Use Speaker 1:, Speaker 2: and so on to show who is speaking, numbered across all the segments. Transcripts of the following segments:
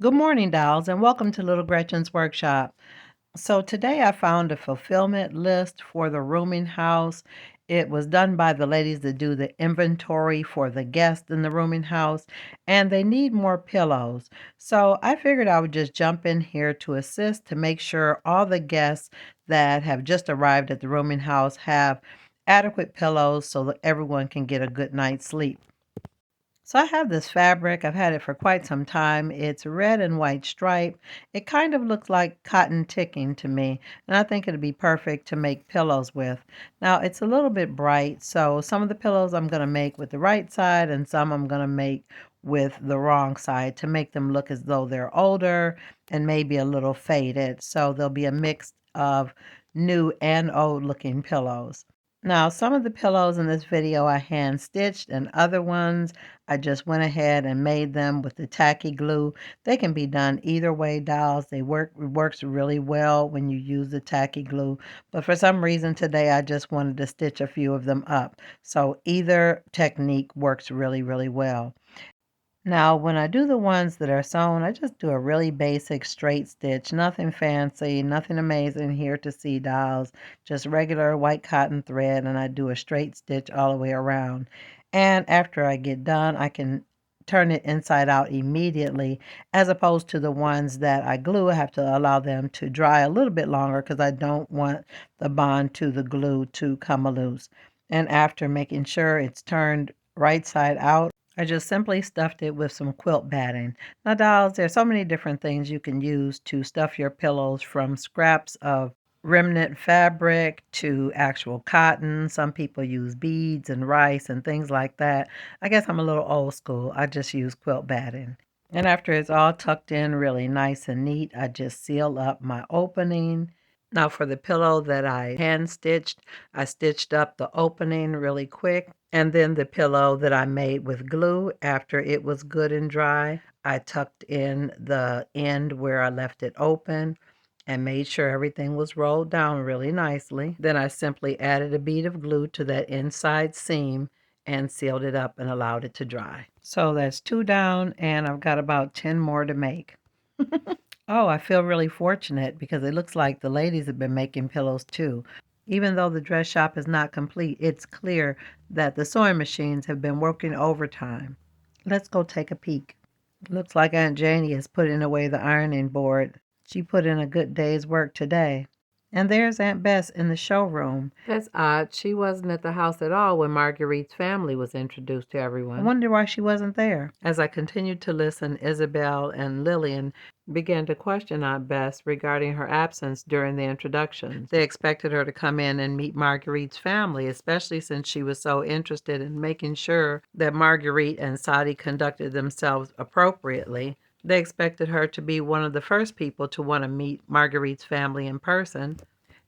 Speaker 1: Good morning, dolls, and welcome to Little Gretchen's workshop. So today I found a fulfillment list for the rooming house. It was done by the ladies that do the inventory for the guests in the rooming house, and they need more pillows. So I figured I would just jump in here to assist to make sure all the guests that have just arrived at the rooming house have adequate pillows so that everyone can get a good night's sleep. So I have this fabric. I've had it for quite some time. It's red and white stripe. It kind of looks like cotton ticking to me, and I think it'd be perfect to make pillows with. Now, it's a little bit bright, so some of the pillows I'm going to make with the right side and some I'm going to make with the wrong side to make them look as though they're older and maybe a little faded. So there'll be a mix of new and old looking pillows. Now, some of the pillows in this video I hand stitched, and other ones I just went ahead and made them with the tacky glue. They can be done either way, dolls. It works really well when you use the tacky glue. But for some reason today I just wanted to stitch a few of them up. So either technique works really, really well. Now, when I do the ones that are sewn, I just do a really basic straight stitch, nothing fancy, nothing amazing here to see, dolls, just regular white cotton thread, and I do a straight stitch all the way around. And after I get done, I can turn it inside out immediately, as opposed to the ones that I glue. I have to allow them to dry a little bit longer because I don't want the bond to the glue to come loose. And after making sure it's turned right side out, I just simply stuffed it with some quilt batting. Now, dolls, there's so many different things you can use to stuff your pillows, from scraps of remnant fabric to actual cotton. Some people use beads and rice and things like that. I guess I'm a little old school. I just use quilt batting. And after it's all tucked in really nice and neat, I just seal up my opening. Now, for the pillow that I hand stitched, I stitched up the opening really quick. And then the pillow that I made with glue, after it was good and dry, I tucked in the end where I left it open and made sure everything was rolled down really nicely. Then I simply added a bead of glue to that inside seam and sealed it up and allowed it to dry. So that's 2 down, and I've got about 10 more to make. Oh, I feel really fortunate because it looks like the ladies have been making pillows too. Even though the dress shop is not complete, it's clear that the sewing machines have been working overtime. Let's go take a peek. Looks like Aunt Janie is putting away the ironing board. She put in a good day's work today. And there's Aunt Bess in the showroom. That's odd. She wasn't at the house at all when Marguerite's family was introduced to everyone. I wonder why she wasn't there. As I continued to listen, Isabel and Lillian began to question Aunt Bess regarding her absence during the introductions. They expected her to come in and meet Marguerite's family, especially since she was so interested in making sure that Marguerite and Sadi conducted themselves appropriately. They expected her to be one of the first people to want to meet Marguerite's family in person,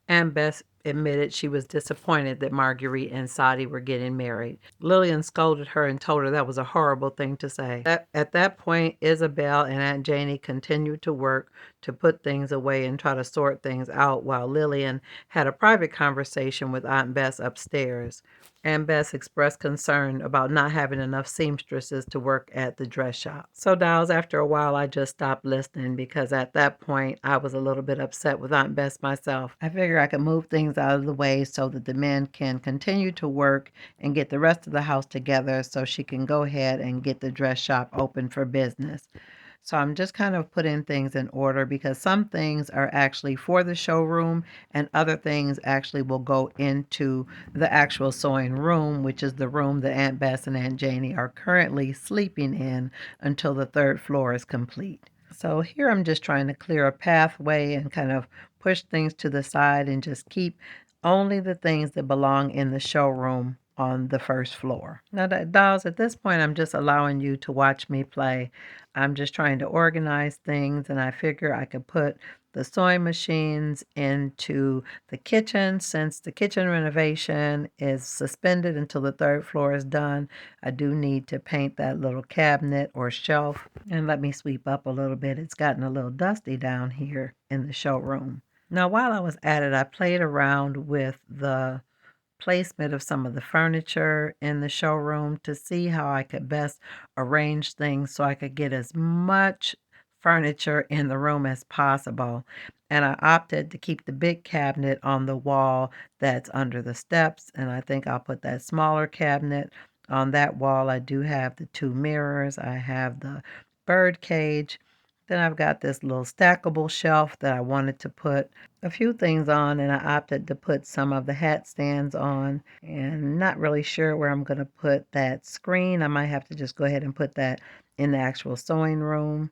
Speaker 1: and Bess admitted she was disappointed that Marguerite and Sadi were getting married. Lillian scolded her and told her that was a horrible thing to say. At that point, Isabel and Aunt Janie continued to work to put things away and try to sort things out, while Lillian had a private conversation with Aunt Bess upstairs. Aunt Bess expressed concern about not having enough seamstresses to work at the dress shop. So, dolls, after a while, I just stopped listening because at that point, I was a little bit upset with Aunt Bess myself. I figured I could move things out of the way so that the men can continue to work and get the rest of the house together so she can go ahead and get the dress shop open for business. So I'm just kind of putting things in order because some things are actually for the showroom and other things actually will go into the actual sewing room, which is the room that Aunt Bess and Aunt Janie are currently sleeping in until the 3rd floor is complete. So here I'm just trying to clear a pathway and kind of push things to the side and just keep only the things that belong in the showroom on the 1st floor. Now, dolls, at this point, I'm just allowing you to watch me play. I'm just trying to organize things, and I figure I could put the sewing machines into the kitchen. Since the kitchen renovation is suspended until the 3rd floor is done, I do need to paint that little cabinet or shelf. And let me sweep up a little bit. It's gotten a little dusty down here in the showroom. Now, while I was at it, I played around with the placement of some of the furniture in the showroom to see how I could best arrange things so I could get as much furniture in the room as possible. And I opted to keep the big cabinet on the wall that's under the steps, and I think I'll put that smaller cabinet on that wall. I do have the two mirrors. I have the bird cage. Then I've got this little stackable shelf that I wanted to put a few things on, and I opted to put some of the hat stands on, and not really sure where I'm going to put that screen. I might have to just go ahead and put that in the actual sewing room.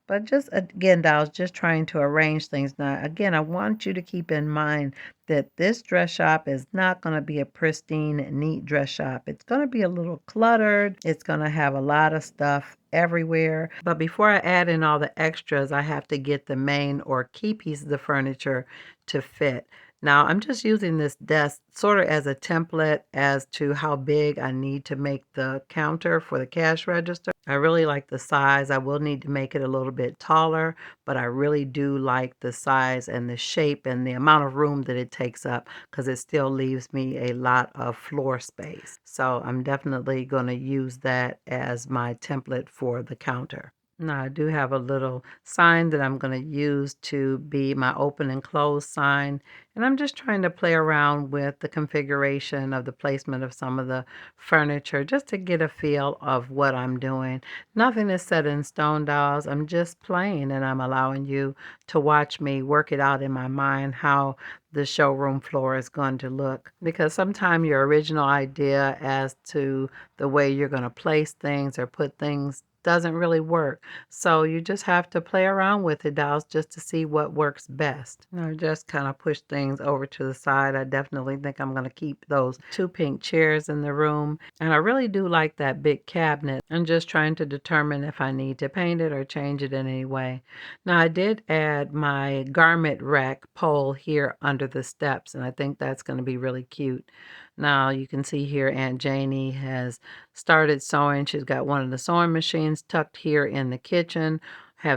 Speaker 1: But just again, dolls, just trying to arrange things. Now, again, I want you to keep in mind that this dress shop is not going to be a pristine, neat dress shop. It's going to be a little cluttered. It's going to have a lot of stuff everywhere. But before I add in all the extras, I have to get the main or key pieces of furniture to fit. Now, I'm just using this desk sort of as a template as to how big I need to make the counter for the cash register. I really like the size. I will need to make it a little bit taller, but I really do like the size and the shape and the amount of room that it takes up, because it still leaves me a lot of floor space. So I'm definitely going to use that as my template for the counter. Now, I do have a little sign that I'm going to use to be my open and close sign. And I'm just trying to play around with the configuration of the placement of some of the furniture just to get a feel of what I'm doing. Nothing is set in stone, dolls. I'm just playing, and I'm allowing you to watch me work it out in my mind how the showroom floor is going to look. Because sometimes your original idea as to the way you're going to place things or put things doesn't really work. So you just have to play around with it, dolls, just to see what works best. I just kind of push things over to the side. I definitely think I'm going to keep those two pink chairs in the room. And I really do like that big cabinet. I'm just trying to determine if I need to paint it or change it in any way. Now, I did add my garment rack pole here under the steps, and I think that's going to be really cute. Now, you can see here Aunt Janie has started sewing. She's got one of the sewing machines tucked here in the kitchen.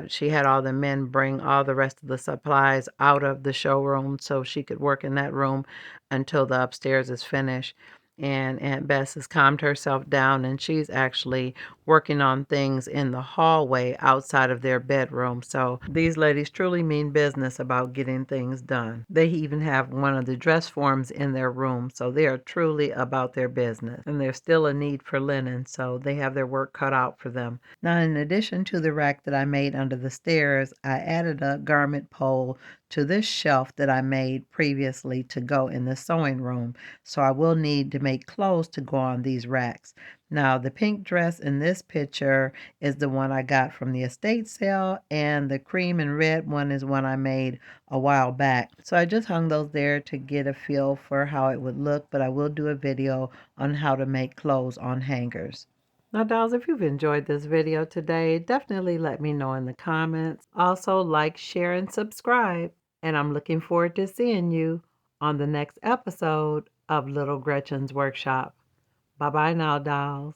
Speaker 1: She had all the men bring all the rest of the supplies out of the showroom so she could work in that room until the upstairs is finished. And Aunt Bess has calmed herself down, and she's actually working on things in the hallway outside of their bedroom. So these ladies truly mean business about getting things done. They even have one of the dress forms in their room, so they are truly about their business. And there's still a need for linen, so they have their work cut out for them. Now, in addition to the rack that I made under the stairs, I added a garment pole to this shelf that I made previously to go in the sewing room. So I will need to make clothes to go on these racks. Now, the pink dress in this picture is the one I got from the estate sale, and the cream and red one is one I made a while back. So I just hung those there to get a feel for how it would look, but I will do a video on how to make clothes on hangers. Now, dolls, if you've enjoyed this video today, definitely let me know in the comments. Also, like, share, and subscribe. And I'm looking forward to seeing you on the next episode of Little Gretchen's Workshop. Bye-bye now, dolls.